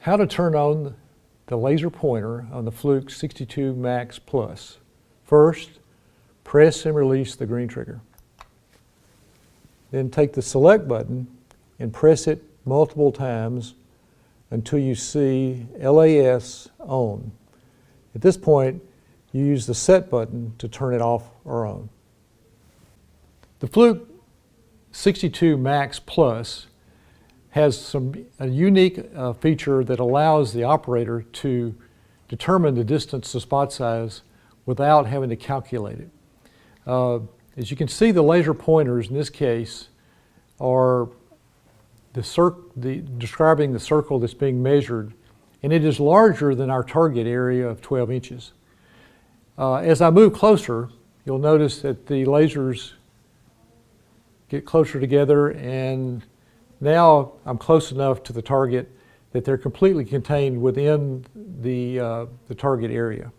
How to turn on the laser pointer on the Fluke 62 Max Plus. First, press and release the green trigger. Then take the select button and press it multiple times until you see LAS on. At this point, you use the set button to turn it off or on. The Fluke 62 Max Plus has a unique feature that allows the operator to determine the distance to spot size without having to calculate it. As you can see, the laser pointers in this case are describing the circle that's being measured, and it is larger than our target area of 12 inches. As I move closer, you'll notice that the lasers get closer together, and now I'm close enough to the target that they're completely contained within the target area.